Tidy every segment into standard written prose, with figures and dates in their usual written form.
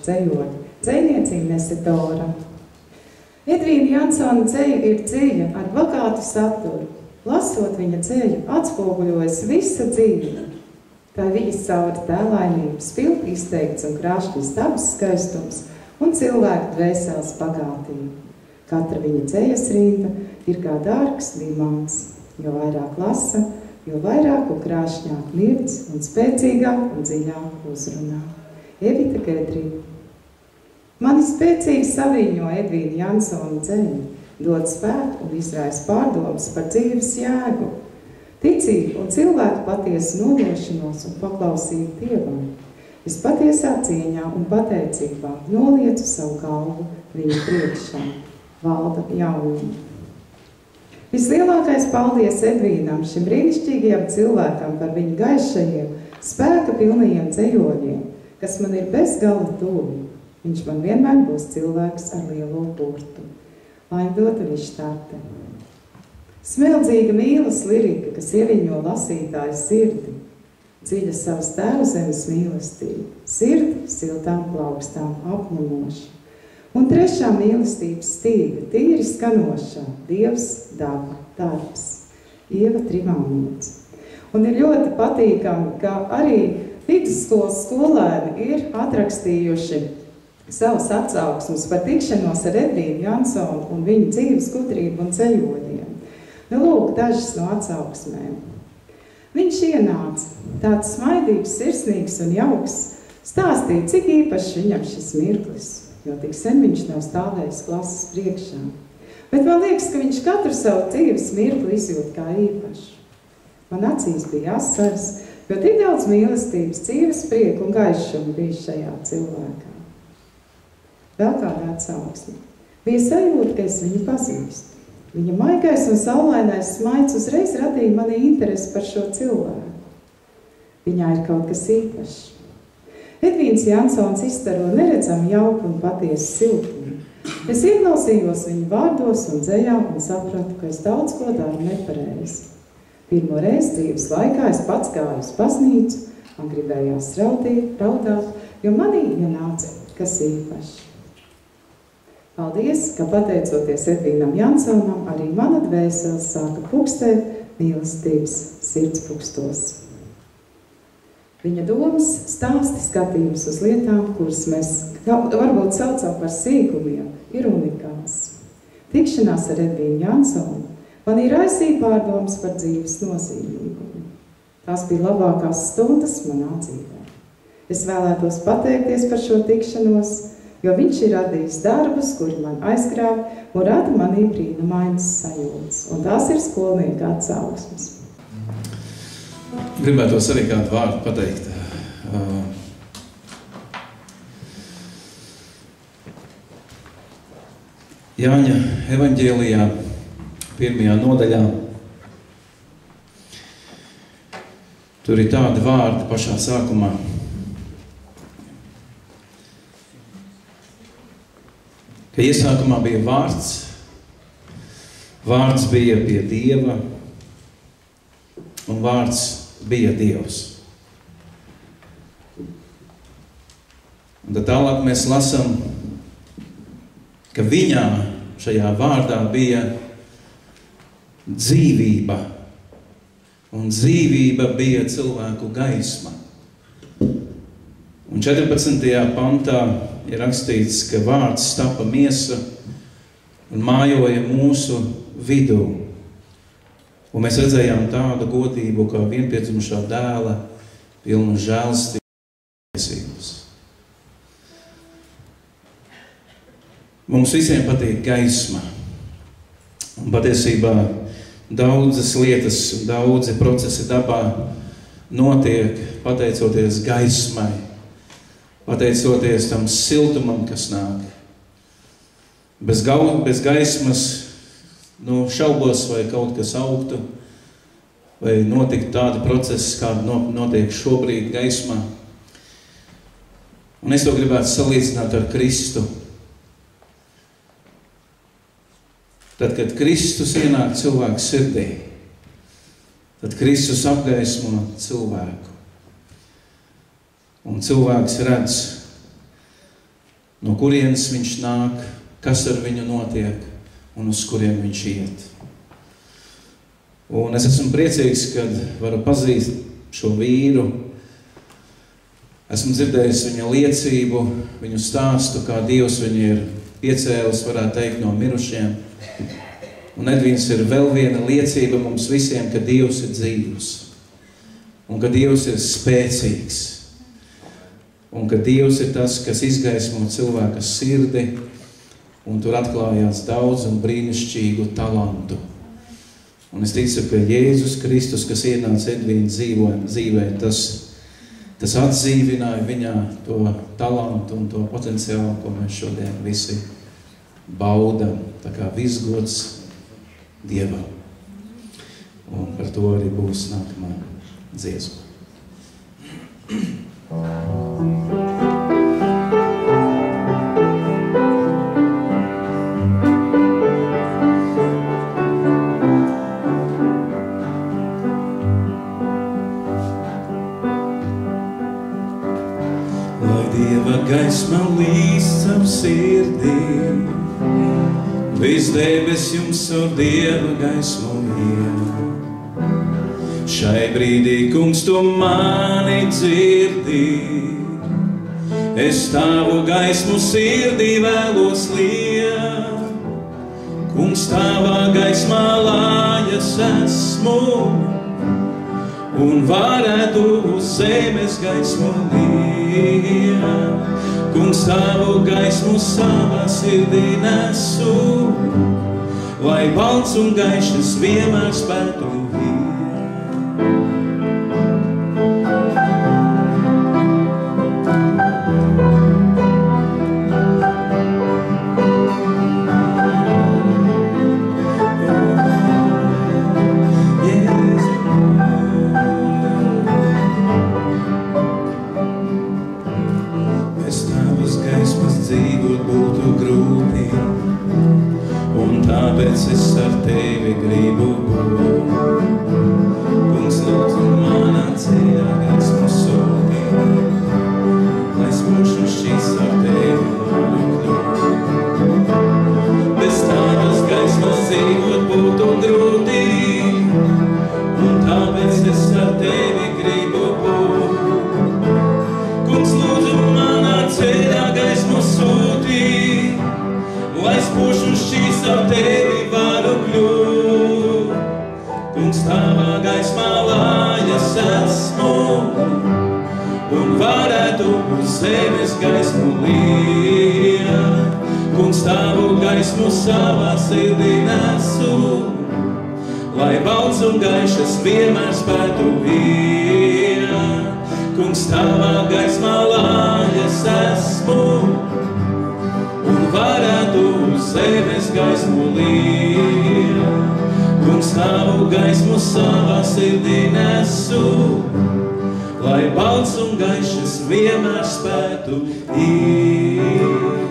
dzejoti. Dzejniecība Nesidora. Edvīna Jansona dzeja ir dziļa ar bagātu saturu. Lasot viņa dzeju, atspoguļojas visa dzīve. Tā viņas cauri tēlainība, spilgti izteikts un krāšņas dabas skaistums un cilvēku dvēseles bagātība. Katra viņa dzejas rinda ir kā dārgs dimants. Jo vairāk lasa, jo vairāk un krāšņāk mirdz un spēcīgāk un dziļāk uzrunā. Evita Gedrība. Mani spēcīgi saviņo Edvīna Jansona dzeju, dod spēku un izraisa pārdomas par dzīves jēgu, ticību un cilvēku patiesu nodošanos un paklausību Dievam. Es patiesā cieņā un pateicībā noliecu savu galvu viņa priekšā. Valda Jaunuma. Vislielākais paldies Edvīnam, šim brīnišķīgajam cilvēkam par viņu gaišajiem, spēka pilnajiem dzejoļiem, kas man ir bez gala tuvi. Viņš man vienmēr būs cilvēks ar lielo burtu. Laimdota Vištarte. Smeldzīga mīlas lirika, kas ieviņo lasītāju sirdi. Dziļa savas tēva zemes mīlestība. Sirdi siltām plaukstām apņemoša. Un trešā mīlestības stīga, tīri skanošā, Dievs, daba, darbs. Ieva Trimāniec. Un ir ļoti patīkami, ka arī vidusskolas skolēni ir atrakstījuši savus atsauksmes par tikšanos ar Edvīnu Jansonu un viņa dzīves gudrību un ceļojumiem. Nu, lūk, dažas no atsauksmēm. Viņš ienāca, tāds smaidīgs, sirsnīgs un jauks, stāstīja, cik īpašs viņam šis mirklis, jo tik sen viņš nav stāvējis klases priekšā. Bet man liekas, ka viņš katru savu dzīves mirkli izjūt kā īpašu. Man acīs bija asaras, jo tik daudz mīlestības, dzīves prieku un gaišumu bija šajā cilvēkā. Vēl kāda atsauksme. Bija sajūta, ka es viņu pazīstu. Viņa maigais un saulainais smaids uzreiz radīja mani interesi par šo cilvēku. Viņā ir kaut kas īpašs. Edvīns Jansons izstaro neredzami jauku un patiesu siltumu. Es ieklausījos viņu vārdos un dzejā un sapratu, ka es daudz ko daru nepareizi. Pirmo reizi dzīves laikā es pats gāju uz baznīcu, man gribējās raudāt, jo manī ienāca kas īpašs. Paldies, ka pateicoties Edvīnam Jansonam, arī mana dvēsele sāka pukstēt mīlestības sirdspūkstos. Viņa domas, stāsti, skatījums uz lietām, kuras mēs varbūt saucam par sīkumiem, ir unikāls. Tikšanās ar Edvīnu Jansonu man ir raisīja pārdomas par dzīves nozīmīgumu. Tās bija labākās stundas manā dzīvē. Es vēlētos pateikties par šo tikšanos, jo viņš ir radījis darbus, kuri man aizkrāv un rada manī brīnumainas sajūtas. Un tās ir skolnieka atsauksmes. Gribētos arī kādu vārdu pateikt. Jāņa evaņģēlijā 1. nodaļā. Tur ir tādi vārdi pašā sākumā. Ka iesākumā bija vārds, vārds bija pie Dieva, un vārds bija Dievs. Un tad tālāk mēs lasām, ka viņā šajā vārdā bija dzīvība, un dzīvība bija cilvēku gaisma. Un 14. pantā ir rakstīts, ka vārds tapa miesa un mājoja mūsu vidū. Un mēs redzējām tādu godību, kā vienpiedzimušā dēla, pilnu žēlstības. Mums visiem patīk gaisma. Un patiesībā daudzas lietas, daudzi procesi dabā notiek pateicoties gaismai. Pateicoties tam siltumam, kas nāk. Bez gaismas, šaubos, vai kaut kas augtu, vai notiktu tādi procesi, kādi notiek šobrīd gaismā. Un es to gribētu salīdzināt ar Kristu. Tad, kad Kristus ienāk cilvēku sirdī, tad Kristus apgaismo cilvēku. Un cilvēks redz no kurienes viņš nāk, kas ar viņu notiek un uz kuriem viņš iet. Un es esmu priecīgs, kad varu pazīt šo vīru. Esmu dzirdējis viņa liecību, viņu stāstu, kā Dievs viņu ir piecēlis, varētu teikt, no mirušiem. Un Edvīns ir vēl viena liecība mums visiem, ka Dievs ir dzīvs. Un ka Dievs ir spēcīgs. Un ka Dievs ir tas, kas izgaismo cilvēka sirdi. Un tur atklājās daudz un brīnišķīgu talantu. Un es ticu, ka Jēzus Kristus, kas ienāca Edvīna dzīvē, tas atdzīvināja viņā to talantu un to potenciālu, ko mēs šodien visi baudam. Tā kā viss gods Dievam. Un par to arī būs nākamā dziesma. Gaisma līst caur sirdī, viss debes jums ar Dieva gaismu ien. Šai brīdī, kungs, tu mani dzirdī, es tavu gaismu sirdī vēlos liet. Kungs, tavā gaismā lājas esmu, un varētu uz zemes gaismu liet. Kungs, tavu gaismu savā sirdī nesu, lai balts un gaišs vienmēr spētu iet. Tāpēc es ar tevi gribu būt. Kungs, lūdzu manā ceļā gaismu sūtī, lai spožu šķīs ar tevi varu kļūt. Bez tādas gaismas dzīvot būtu grūti, un tāpēc es ar tevi gribu būt. Kungs, lūdzu manā ceļā gaismu sūtī, lai spožu šķīs ar tevi varu kļūt. Kungs, tavā gaismā lājas esmu, un varētu uz zemes gaismu liet. Kungs, tavu gaismu savā sirdī nesu, lai balts un gaišs vienmēr spētu iet. Kungs, tavā gaismā lājas esmu, un varētu uz zemes gaismu liet. Kungs, tavu gaismu savā sirdī nesu, lai balts un gaišs vienmēr spētu iet.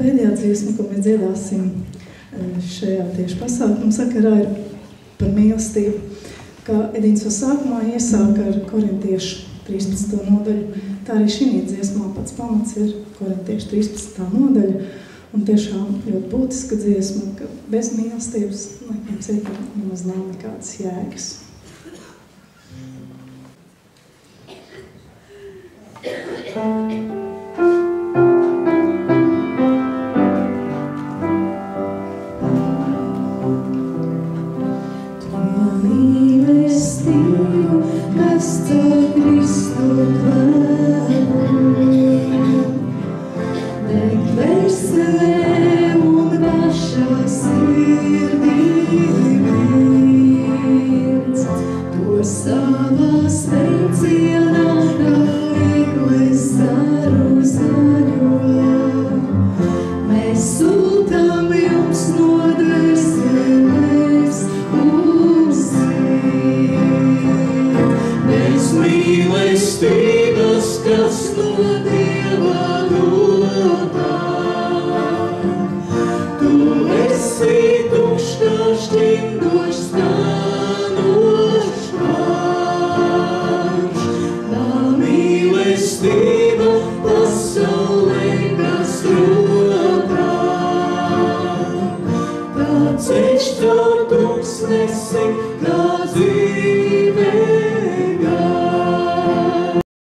pēdējā dziesma, ko mēs dziedāsim šajā tieši pasākuma sakarā, ir par mīlestību. Kā Edīns jau sākumā iesāka ar Korintiešu 13. nodaļu, tā arī šī dziesmā pats pamats ir Korintiešu 13. nodaļa. Un tiešām ļoti būtiska dziesma, ka bez mīlestības laikam citam nemaz nav nekādas jēgas. Kas caur Kristu klāju, deg dvēselē un pašā sirdī viens, to savā steidzī